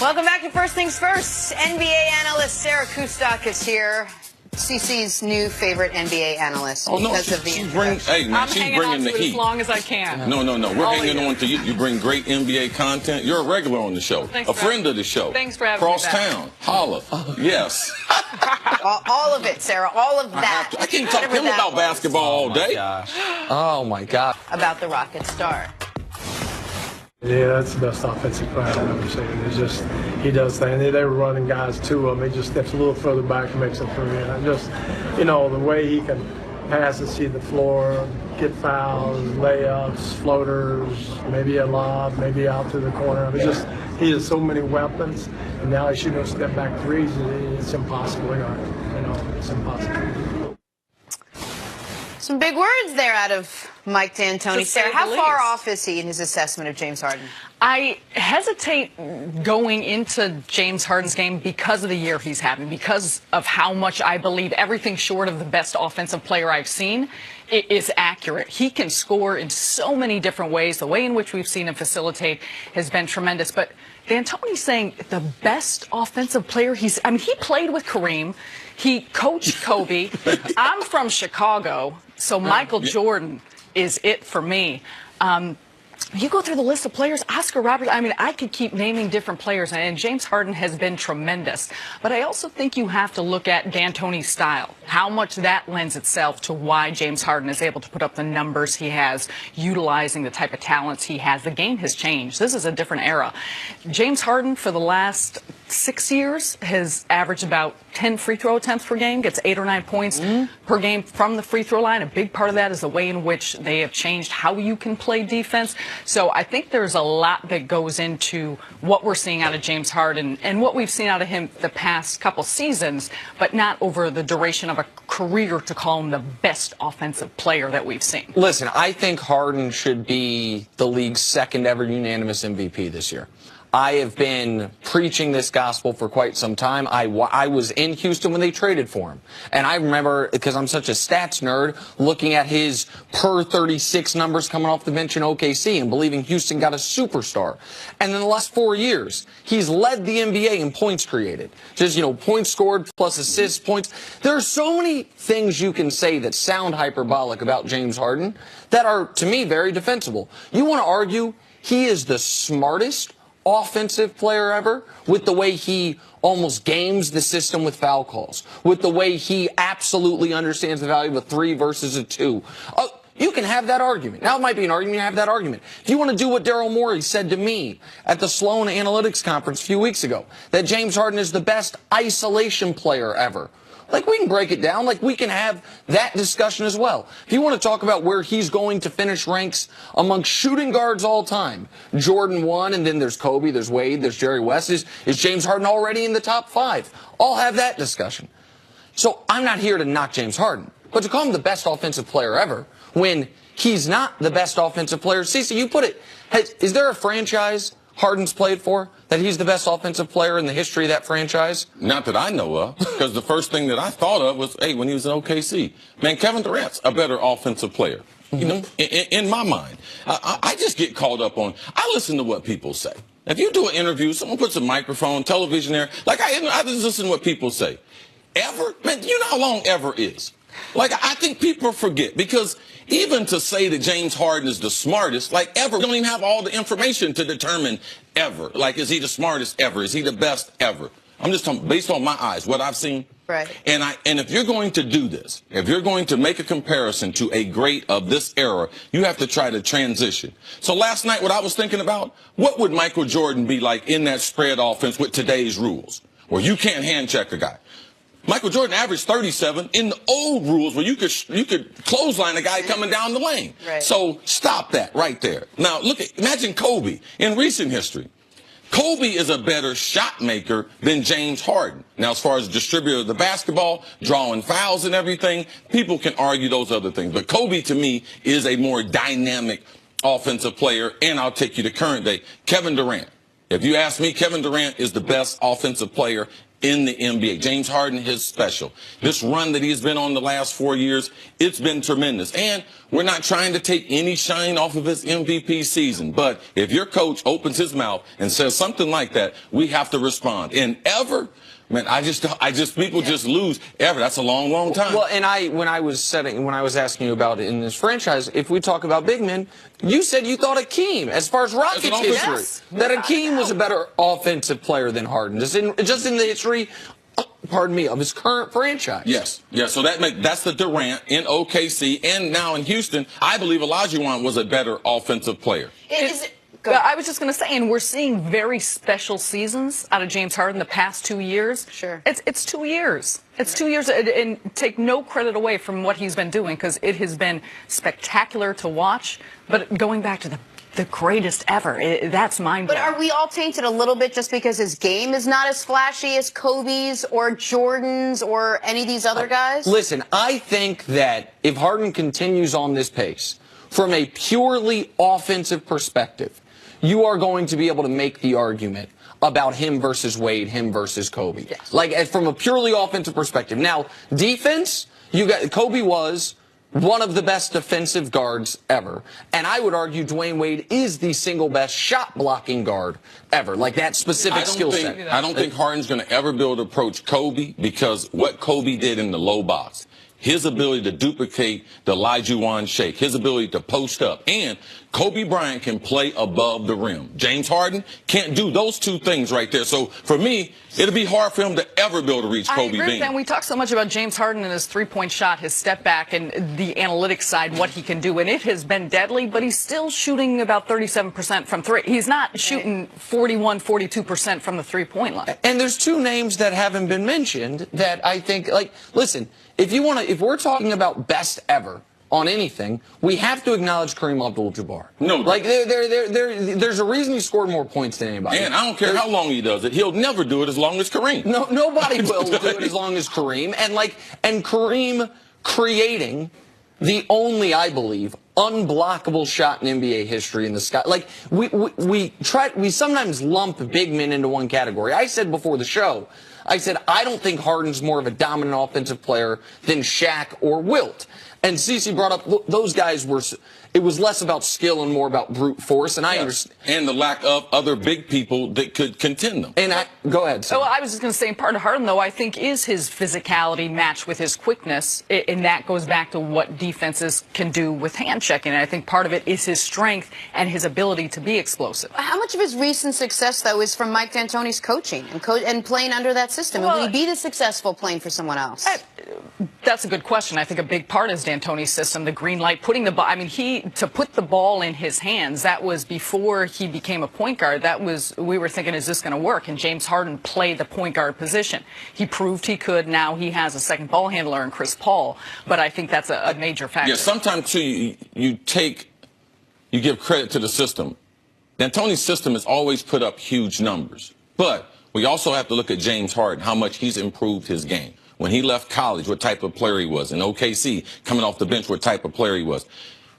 Welcome back to First Things First. NBA analyst Sarah Kustok is here. CC's new favorite NBA analyst because of the she's bringing the heat. As long as I can. No. We're hanging on to you. You bring great NBA content. You're a regular on the show. Thanks a friend of the show. Thanks for having me back. Crosstown. Holla. Yes. all of it, Sarah. All of that. I can't talk to him about basketball all day. Oh, my God. About the Rocket star. Yeah, that's the best offensive player I've ever seen. It's just, he does things. They were running guys to him. He just steps a little further back and makes it through. And just, the way he can pass and see the floor, get fouls, layups, floaters, maybe a lob, maybe out to the corner. I mean, just, he has so many weapons. And now he's shooting those step back threes. It's impossible. It's impossible. Some big words there out of Mike D'Antoni. Sarah, how far off is he in his assessment of James Harden? I hesitate going into James Harden's game because of the year he's having, because of how much I believe everything short of the best offensive player I've seen is accurate. He can score in so many different ways. The way in which we've seen him facilitate has been tremendous. But D'Antoni's saying the best offensive player he played with Kareem. He coached Kobe. I'm from Chicago, so Michael Jordan is it for me. You go through the list of players, Oscar Robertson, I could keep naming different players, and James Harden has been tremendous. But I also think you have to look at D'Antoni's style, how much that lends itself to why James Harden is able to put up the numbers he has, utilizing the type of talents he has. The game has changed. This is a different era. James Harden, for the last 6 years, has averaged about 10 free throw attempts per game, gets 8 or 9 points per game from the free throw line. A big part of that is the way in which they have changed how you can play defense. So I think there's a lot that goes into what we're seeing out of James Harden and what we've seen out of him the past couple seasons, but not over the duration of a career to call him the best offensive player that we've seen. Listen, I think Harden should be the league's second ever unanimous MVP this year. I have been preaching this gospel for quite some time. I was in Houston when they traded for him. And I remember, because I'm such a stats nerd, looking at his per 36 numbers coming off the bench in OKC and believing Houston got a superstar. And in the last 4 years, he's led the NBA in points created. Just, points scored plus assists, points. There are so many things you can say that sound hyperbolic about James Harden that are, to me, very defensible. You want to argue he is the smartest offensive player ever, with the way he almost games the system with foul calls, with the way he absolutely understands the value of a 3 versus a 2. You can have that argument. Now, it might be an argument, you have that argument. If you want to do what Daryl Morey said to me at the Sloan Analytics Conference a few weeks ago, that James Harden is the best isolation player ever. We can break it down. We can have that discussion as well. If you want to talk about where he's going to finish ranks among shooting guards all time, Jordan 1, and then there's Kobe, there's Wade, there's Jerry West. Is James Harden already in the top 5? I'll have that discussion. So I'm not here to knock James Harden, but to call him the best offensive player ever when he's not the best offensive player. Cece, you put it. Is there a franchise Harden's played for that he's the best offensive player in the history of that franchise? Not that I know of, because the first thing that I thought of was, when he was in OKC. Man, Kevin Durant's a better offensive player, in my mind. I just get caught up on, I listen to what people say. If you do an interview, someone puts a microphone, television there, I just listen to what people say. Ever? Man, you know how long ever is? I think people forget, because even to say that James Harden is the smartest, ever, don't even have all the information to determine ever. Is he the smartest ever? Is he the best ever? I'm just talking based on my eyes, what I've seen. Right. And if you're going to do this, if you're going to make a comparison to a great of this era, you have to try to transition. So last night, what I was thinking about, what would Michael Jordan be like in that spread offense with today's rules, where you can't hand check a guy? Michael Jordan averaged 37 in the old rules where you could clothesline a guy coming down the lane. Right. So stop that right there. Now imagine Kobe in recent history. Kobe is a better shot maker than James Harden. Now, as far as distributor of the basketball, drawing fouls and everything, people can argue those other things. But Kobe, to me, is a more dynamic offensive player. And I'll take you to current day. Kevin Durant. If you ask me, Kevin Durant is the best offensive player in the NBA. James Harden is special. This run that he's been on the last 4 years, it's been tremendous. And we're not trying to take any shine off of his MVP season. But if your coach opens his mouth and says something like that, we have to respond. And ever, man, people just lose. Ever, that's a long, long time. Well, and when I was asking you about it in this franchise, if we talk about big men, you said you thought Akeem, as far as Rockets history, that Akeem was a better offensive player than Harden, just in the history, pardon me, of his current franchise. Yes. So that's the Durant in OKC, and now in Houston, I believe Olajuwon was a better offensive player. I was just going to say, and we're seeing very special seasons out of James Harden the past 2 years. Sure. It's 2 years. It's 2 years, and take no credit away from what he's been doing, because it has been spectacular to watch. But going back to the greatest ever, that's mind-blowing. But are we all tainted a little bit just because his game is not as flashy as Kobe's or Jordan's or any of these other guys? Listen, I think that if Harden continues on this pace, from a purely offensive perspective, you are going to be able to make the argument about him versus Wade, him versus Kobe. Yes. Like, from a purely offensive perspective. Now, defense, Kobe was one of the best defensive guards ever. And I would argue Dwayne Wade is the single best shot blocking guard ever. Like, that specific skill set. I don't think Harden's going to ever be able to approach Kobe, because what Kobe did in the low box, his ability to duplicate the Olajuwon shake, his ability to post up, and Kobe Bryant can play above the rim. James Harden can't do those two things right there. So for me, it'll be hard for him to ever be able to reach Kobe I agree with that. And we talk so much about James Harden and his three-point shot, his step back, and the analytics side, what he can do. And it has been deadly, but he's still shooting about 37% from three. He's not shooting 41, 42% from the three-point line. And there's two names that haven't been mentioned that I think, like, listen, if we're talking about best ever on anything, we have to acknowledge Kareem Abdul-Jabbar. No, like there's a reason he scored more points than anybody. And I don't care how long he does it; he'll never do it as long as Kareem. No, nobody will do it as long as Kareem. And Kareem creating the only, I believe, unblockable shot in NBA history in the sky. Like, we sometimes lump big men into one category. I said before the show, I don't think Harden's more of a dominant offensive player than Shaq or Wilt. And Cece brought up those guys it was less about skill and more about brute force, and I understand. And the lack of other big people that could contend them. And go ahead, Sam. Well, I was just going to say, part of Harden, though, I think is his physicality matched with his quickness, and that goes back to what defenses can do with hand checking. And I think part of it is his strength and his ability to be explosive. How much of his recent success, though, is from Mike D'Antoni's coaching and playing under that system? Well, will he be this successful playing for someone else? That's a good question. I think a big part is D'Antoni's system, the green light, putting the ball. I mean, to put the ball in his hands, that was before he became a point guard. We were thinking, is this going to work? And James Harden played the point guard position. He proved he could. Now he has a second ball handler in Chris Paul. But I think that's a major factor. Yeah, sometimes, too, you give credit to the system. D'Antoni's system has always put up huge numbers. But we also have to look at James Harden, how much he's improved his game. When he left college, what type of player he was. In OKC, coming off the bench, what type of player he was.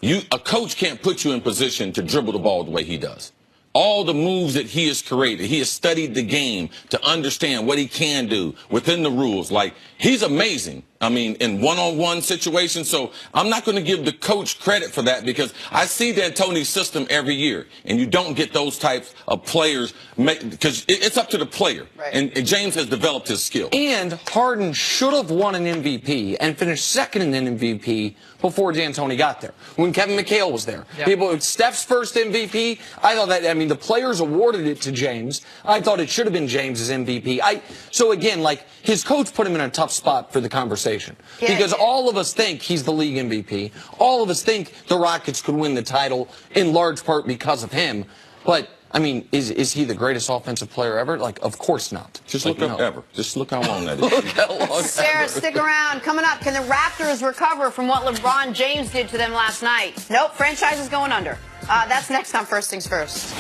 A coach can't put you in position to dribble the ball the way he does. All the moves that he has created, he has studied the game to understand what he can do within the rules. Like, he's amazing. I mean, in one-on-one situations. So I'm not going to give the coach credit for that, because I see D'Antoni's system every year, and you don't get those types of players because it's up to the player. Right. And James has developed his skill. And Harden should have won an MVP and finished second in an MVP before D'Antoni got there, when Kevin McHale was there. Yep. Steph's first MVP, I thought that, I mean, the players awarded it to James. I thought it should have been James's MVP. So again, like, his coach put him in a tough spot for the conversation. Because all of us think he's the league MVP. All of us think the Rockets could win the title in large part because of him. But, I mean, is he the greatest offensive player ever? Like, of course not. Just look up ever. Just look how long that is. Sarah, stick around. Coming up, can the Raptors recover from what LeBron James did to them last night? Nope, franchise is going under. That's next on First Things First.